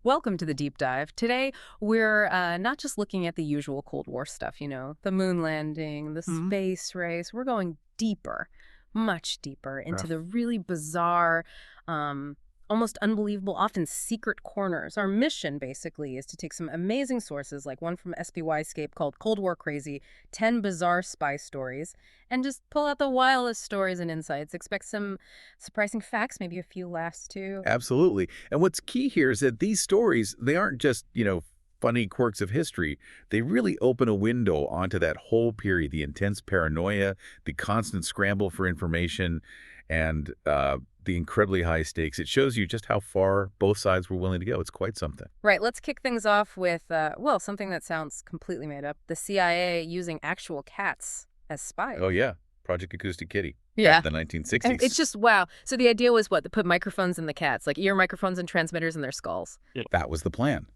Welcome to the deep dive. Today, we're not just looking at the usual Cold War stuff, the moon landing, the Hmm. space race. We're going deeper, much deeper into Rough. the really bizarre, um, almost unbelievable, often secret corners. Our mission, basically, is to take some amazing sources, like one from SPY-scape called Cold War Crazy, 10 Bizarre Spy Stories, and just pull out the wildest stories and insights. Expect some surprising facts, maybe a few laughs, too. Absolutely. And what's key here is that these stories, they aren't just, funny quirks of history. They really open a window onto that whole period, the intense paranoia, the constant scramble for information, and the incredibly high stakes. It shows you just how far both sides were willing to go. It's quite something. Right, let's kick things off with, something that sounds completely made up. The CIA using actual cats as spies. Oh, yeah. Project Acoustic Kitty back Yeah. in the And 1960s. it's just, wow. So the idea was what? To put microphones in the cats, like ear microphones and transmitters in their skulls. That was the plan.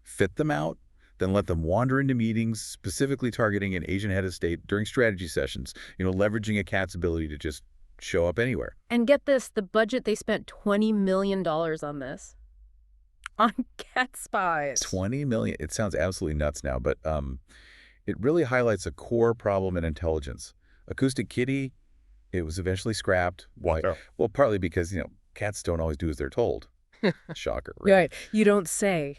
Fit them out, then let them wander into meetings, specifically targeting an Asian head of state during strategy sessions, leveraging a cat's ability to just show up anywhere. And get this, the budget, they spent $20 million on this. On cat spies. 20 million. It sounds absolutely nuts now, but it really highlights a core problem in intelligence. Acoustic Kitty, it was eventually scrapped. Why? Oh. Well, partly because, cats don't always do as they're told. Shocker, right? Right, you don't say.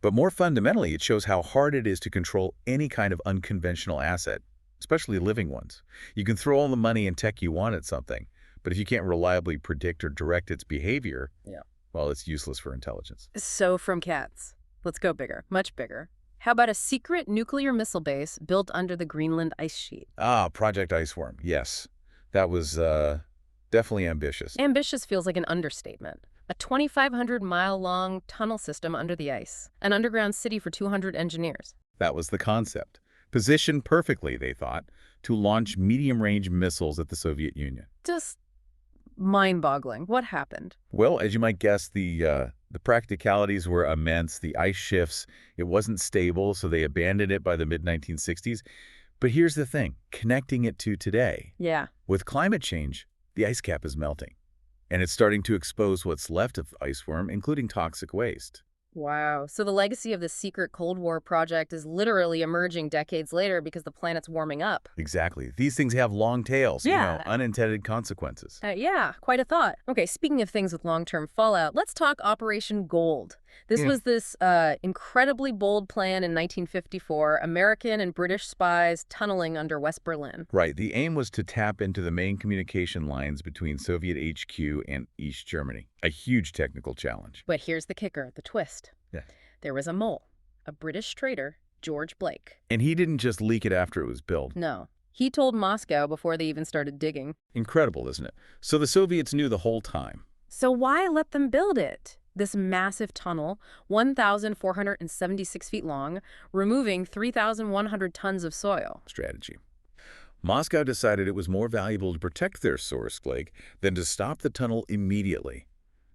But more fundamentally, it shows how hard it is to control any kind of unconventional asset, especially living ones. You can throw all the money and tech you want at something, but if you can't reliably predict or direct its behavior, Yeah. well, it's useless for intelligence. So from cats, let's go bigger, much bigger. How about a secret nuclear missile base built under the Greenland ice sheet? Ah, Project Iceworm. Yes, that was definitely ambitious. Ambitious feels like an understatement. A 2,500-mile-long tunnel system under the ice. An underground city for 200 engineers. That was the concept. Positioned perfectly, they thought, to launch medium-range missiles at the Soviet Union. Just mind-boggling. What happened? Well, as you might guess, the practicalities were immense. The ice shifts, it wasn't stable, so they abandoned it by the mid-1960s. But here's the thing, connecting it to today. Yeah. With climate change, the ice cap is melting, and it's starting to expose what's left of Iceworm, including toxic waste. Wow. So the legacy of the secret Cold War project is literally emerging decades later because the planet's warming up. Exactly. These things have long tails, Yeah. unintended consequences. Yeah, quite a thought. Okay, speaking of things with long-term fallout, let's talk Operation Gold. This Yeah. was this incredibly bold plan in 1954, American and British spies tunneling under West Berlin. Right. The aim was to tap into the main communication lines between Soviet HQ and East Germany. A huge technical challenge. But here's the kicker, the twist. Yeah. There was a mole, a British traitor, George Blake. And he didn't just leak it after it was built. No, he told Moscow before they even started digging. Incredible, isn't it? So the Soviets knew the whole time. So why let them build it? This massive tunnel, 1,476 feet long, removing 3,100 tons of soil. Strategy. Moscow decided it was more valuable to protect their source lake than to stop the tunnel immediately.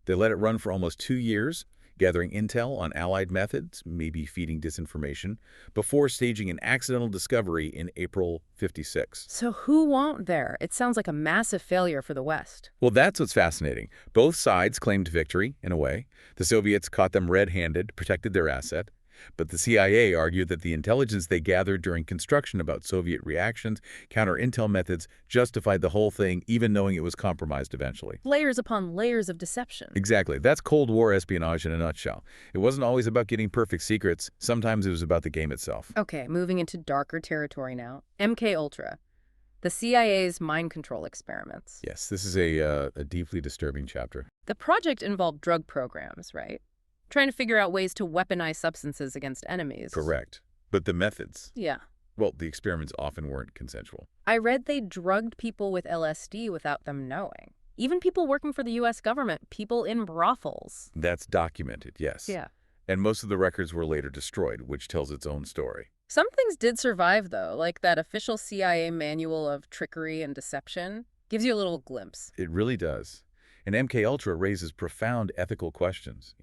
They let it run for almost 2 years, gathering intel on Allied methods, maybe feeding disinformation, before staging an accidental discovery in April '56. So who won't there? It sounds like a massive failure for the West. Well, that's what's fascinating. Both sides claimed victory, in a way. The Soviets caught them red-handed, protected their asset. But the CIA argued that the intelligence they gathered during construction about Soviet reactions, counter-intel methods, justified the whole thing, even knowing it was compromised eventually. Layers upon layers of deception. Exactly. That's Cold War espionage in a nutshell. It wasn't always about getting perfect secrets. Sometimes it was about the game itself. Okay, moving into darker territory now. MK Ultra, the CIA's mind control experiments. Yes, this is a deeply disturbing chapter. The project involved drug programs, right? Trying to figure out ways to weaponize substances against enemies. Correct. But the methods, Yeah. well, the experiments often weren't consensual. I read they drugged people with LSD without them knowing. Even people working for the U.S. government, people in brothels. That's documented, yes. Yeah. And most of the records were later destroyed, which tells its own story. Some things did survive, though, like that official CIA manual of trickery and deception. Gives you a little glimpse. It really does. And MKUltra raises profound ethical questions,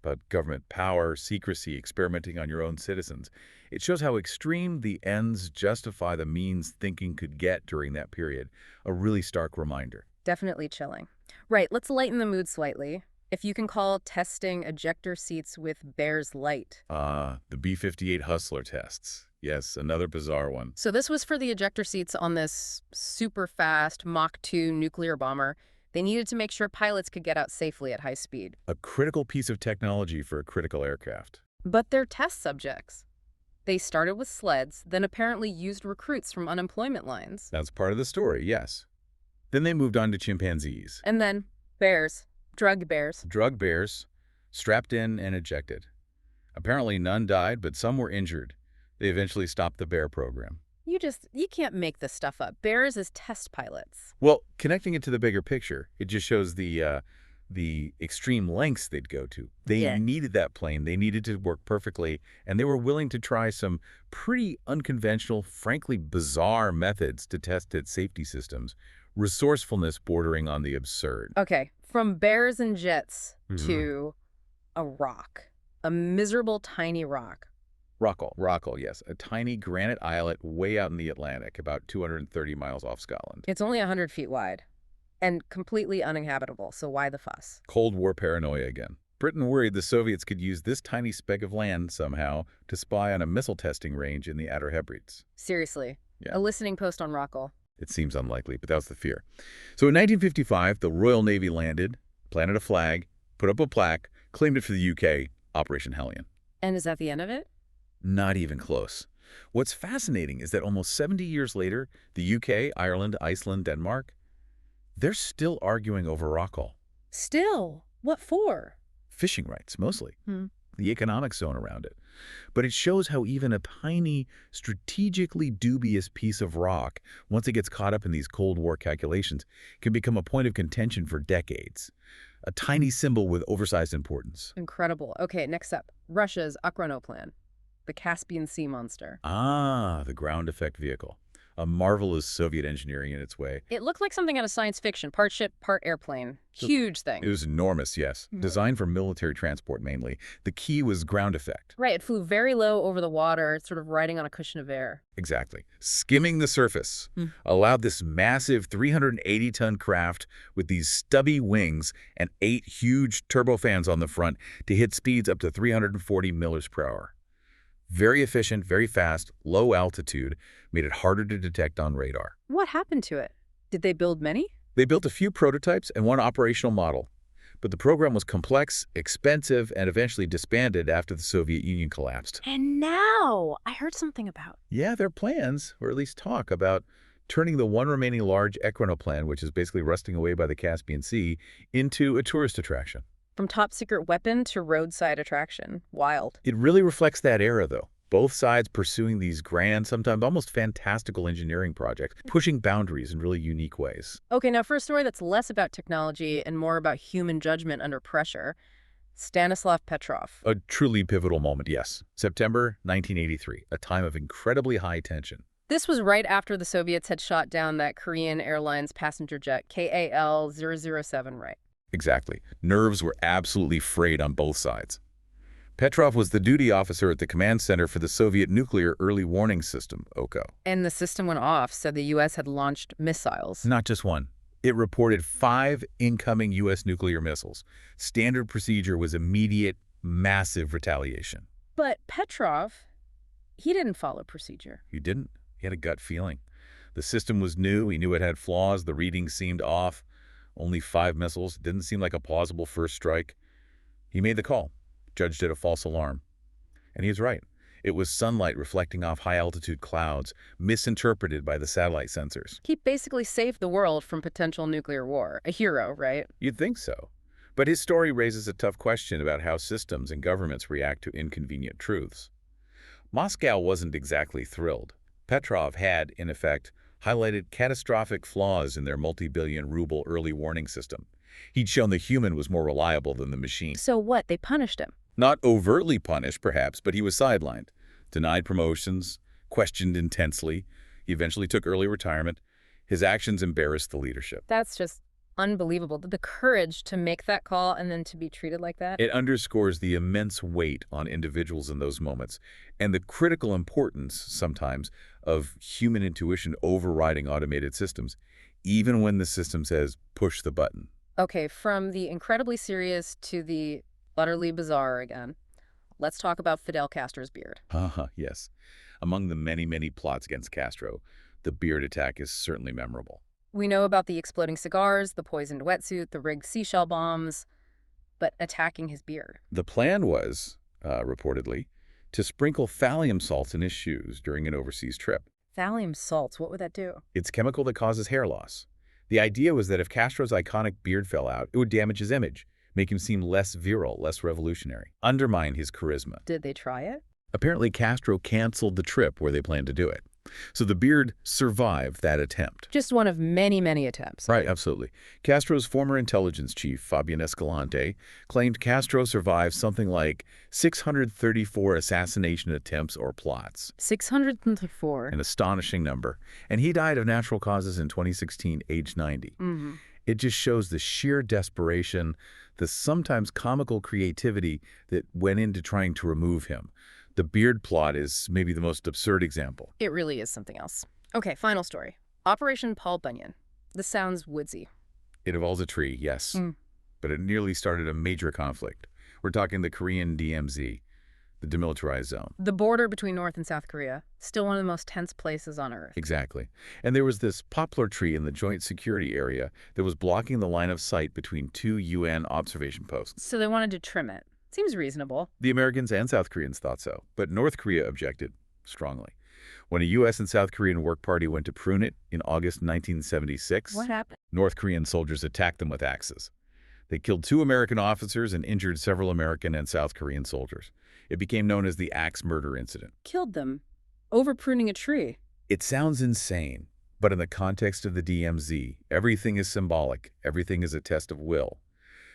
about government power, secrecy, experimenting on your own citizens. It shows how extreme the ends justify the means thinking could get during that period. A really stark reminder. Definitely chilling. Right, let's lighten the mood slightly. if you can call testing ejector seats with Bear's Light. The B-58 Hustler tests. Yes, another bizarre one. So this was for the ejector seats on this super fast Mach 2 nuclear bomber. They needed to make sure pilots could get out safely at high speed. A critical piece of technology for a critical aircraft. But they're test subjects. They started with sleds, then apparently used recruits from unemployment lines. That's part of the story, yes. Then they moved on to chimpanzees. And then bears, drug bears. Drug bears, strapped in and ejected. Apparently none died, but some were injured. They eventually stopped the bear program. You can't make this stuff up. Bears as test pilots. Well, connecting it to the bigger picture, it just shows the extreme lengths they'd go to. They needed that plane. They needed to work perfectly, and they were willing to try some pretty unconventional, frankly bizarre methods to test its safety systems. Resourcefulness bordering on the absurd. Okay, from bears and jets to a rock. A miserable tiny rock. Rockall, yes. A tiny granite islet way out in the Atlantic, about 230 miles off Scotland. It's only 100 feet wide and completely uninhabitable, so why the fuss? Cold War paranoia again. Britain worried the Soviets could use this tiny speck of land somehow to spy on a missile testing range in the Outer Hebrides. Seriously, Yeah. a listening post on Rockall. It seems unlikely, but that was the fear. So in 1955, the Royal Navy landed, planted a flag, put up a plaque, claimed it for the UK, Operation Hellion. And is that the end of it? Not even close. What's fascinating is that almost 70 years later, the UK, Ireland, Iceland, Denmark, they're still arguing over Rockall. Still? What for? Fishing rights, mostly. The economic zone around it. But it shows how even a tiny, strategically dubious piece of rock, once it gets caught up in these Cold War calculations, can become a point of contention for decades. A tiny symbol with oversized importance. Incredible. Okay, next up. Russia's Okhrano plan. The Caspian Sea monster. Ah, the ground effect vehicle. A marvelous Soviet engineering in its way. It looked like something out of science fiction. Part ship, part airplane. Huge thing. It was enormous, yes. Designed for military transport mainly. The key was ground effect. Right, it flew very low over the water, sort of riding on a cushion of air. Exactly. Skimming the surface allowed this massive 380-ton craft with these stubby wings and 8 huge turbofans on the front to hit speeds up to 340 millers per hour. Very efficient, very fast, low altitude, made it harder to detect on radar. What happened to it? Did they build many? They built a few prototypes and one operational model, but the program was complex, expensive, and eventually disbanded after the Soviet Union collapsed. And now, I heard something about. Yeah, there are plans, or at least talk, about turning the one remaining large Ekranoplan, which is basically rusting away by the Caspian Sea, into a tourist attraction. From top secret weapon to roadside attraction. Wild. It really reflects that era, though. Both sides pursuing these grand, sometimes almost fantastical engineering projects, pushing boundaries in really unique ways. Okay, now for a story that's less about technology and more about human judgment under pressure, Stanislav Petrov. A truly pivotal moment, yes. September 1983, a time of incredibly high tension. This was right after the Soviets had shot down that Korean Airlines passenger jet, KAL-007, right? Exactly. Nerves were absolutely frayed on both sides. Petrov was the duty officer at the command center for the Soviet Nuclear Early Warning System, OCO. And the system went off, said the U.S. had launched missiles. Not just one. It reported 5 incoming U.S. nuclear missiles. Standard procedure was immediate, massive retaliation. But Petrov, he didn't follow procedure. He didn't. He had a gut feeling. The system was new. He knew it had flaws. The readings seemed off. Only 5 missiles. Didn't seem like a plausible first strike. He made the call. Judged it a false alarm. And he was right. It was sunlight reflecting off high-altitude clouds, misinterpreted by the satellite sensors. He basically saved the world from potential nuclear war. A hero, right? You'd think so. But his story raises a tough question about how systems and governments react to inconvenient truths. Moscow wasn't exactly thrilled. Petrov had, in effect, highlighted catastrophic flaws in their multi-billion ruble early warning system. He'd shown the human was more reliable than the machine. So what? They punished him? Not overtly punished, perhaps, but he was sidelined, denied promotions, questioned intensely. He eventually took early retirement. His actions embarrassed the leadership. That's just unbelievable. The courage to make that call and then to be treated like that. It underscores the immense weight on individuals in those moments and the critical importance, sometimes, of human intuition overriding automated systems, even when the system says, push the button. Okay, from the incredibly serious to the utterly bizarre again. Let's talk about Fidel Castro's beard. Yes. Among the many, many plots against Castro, the beard attack is certainly memorable. We know about the exploding cigars, the poisoned wetsuit, the rigged seashell bombs, but attacking his beard. The plan was, reportedly, to sprinkle thallium salts in his shoes during an overseas trip. Thallium salts, what would that do? It's a chemical that causes hair loss. The idea was that if Castro's iconic beard fell out, it would damage his image, make him seem less virile, less revolutionary, undermine his charisma. Did they try it? Apparently, Castro canceled the trip where they planned to do it. So the beard survived that attempt. Just one of many, many attempts. Right, absolutely. Castro's former intelligence chief, Fabian Escalante, claimed Castro survived something like 634 assassination attempts or plots. 604. An astonishing number. And he died of natural causes in 2016, age 90. Mm-hmm. It just shows the sheer desperation, the sometimes comical creativity that went into trying to remove him. The beard plot is maybe the most absurd example. It really is something else. Okay, final story. Operation Paul Bunyan. This sounds woodsy. It involves a tree, yes, Mm. but it nearly started a major conflict. We're talking the Korean DMZ, the demilitarized zone. The border between North and South Korea, still one of the most tense places on Earth. Exactly. And there was this poplar tree in the joint security area that was blocking the line of sight between two UN observation posts. So they wanted to trim it. Seems reasonable. The Americans and South Koreans thought so, but North Korea objected strongly. When a U.S. and South Korean work party went to prune it in August 1976, What happened? North Korean soldiers attacked them with axes. They killed 2 American officers and injured several American and South Korean soldiers. It became known as the Axe Murder Incident. Killed them. Over pruning a tree. It sounds insane, but in the context of the DMZ, everything is symbolic, everything is a test of will.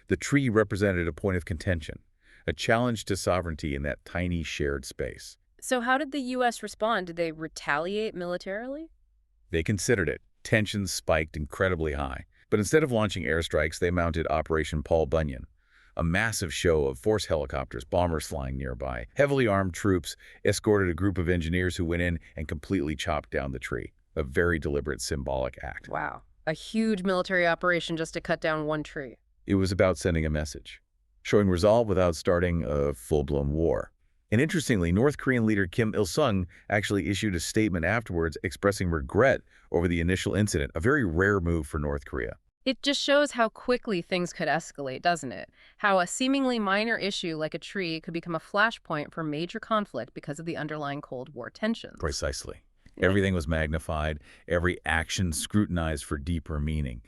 The tree represented a point of contention, a challenge to sovereignty in that tiny shared space. So how did the U.S. respond? Did they retaliate militarily? They considered it. Tensions spiked incredibly high. But instead of launching airstrikes, they mounted Operation Paul Bunyan, a massive show of force helicopters, bombers flying nearby. Heavily armed troops escorted a group of engineers who went in and completely chopped down the tree. A very deliberate symbolic act. Wow. A huge military operation just to cut down one tree. It was about sending a message, showing resolve without starting a full-blown war. And interestingly, North Korean leader Kim Il-sung actually issued a statement afterwards expressing regret over the initial incident, a very rare move for North Korea. It just shows how quickly things could escalate, doesn't it? How a seemingly minor issue like a tree could become a flashpoint for major conflict because of the underlying Cold War tensions. Precisely. Everything was magnified, every action scrutinized for deeper meaning.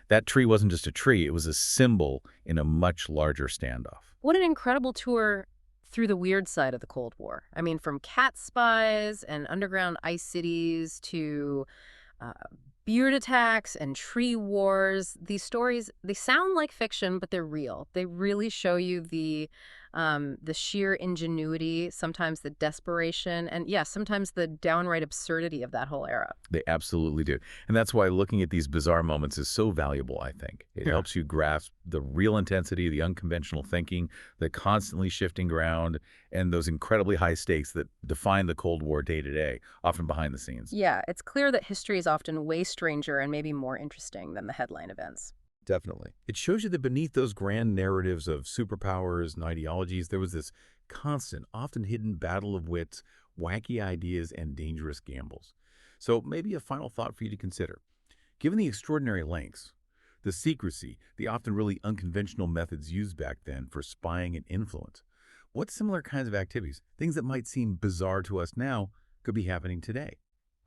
That tree wasn't just a tree, it was a symbol in a much larger standoff. What an incredible tour through the weird side of the Cold War. I mean, from cat spies and underground ice cities to uh, beard attacks and tree wars. These stories, they sound like fiction, but they're real. They really show you the sheer ingenuity, sometimes the desperation, and yes, sometimes the downright absurdity of that whole era. They absolutely do. And that's why looking at these bizarre moments is so valuable, I think. It helps you grasp the real intensity, the unconventional thinking, the constantly shifting ground, and those incredibly high stakes that define the Cold War day to day, often behind the scenes. Yeah, it's clear that history is often way stranger and maybe more interesting than the headline events. Definitely. It shows you that beneath those grand narratives of superpowers and ideologies, there was this constant, often hidden battle of wits, wacky ideas, and dangerous gambles. So maybe a final thought for you to consider. Given the extraordinary lengths, the secrecy, the often really unconventional methods used back then for spying and influence, what similar kinds of activities, things that might seem bizarre to us now, could be happening today?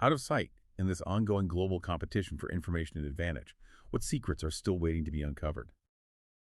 Out of sight in this ongoing global competition for information and advantage, what secrets are still waiting to be uncovered?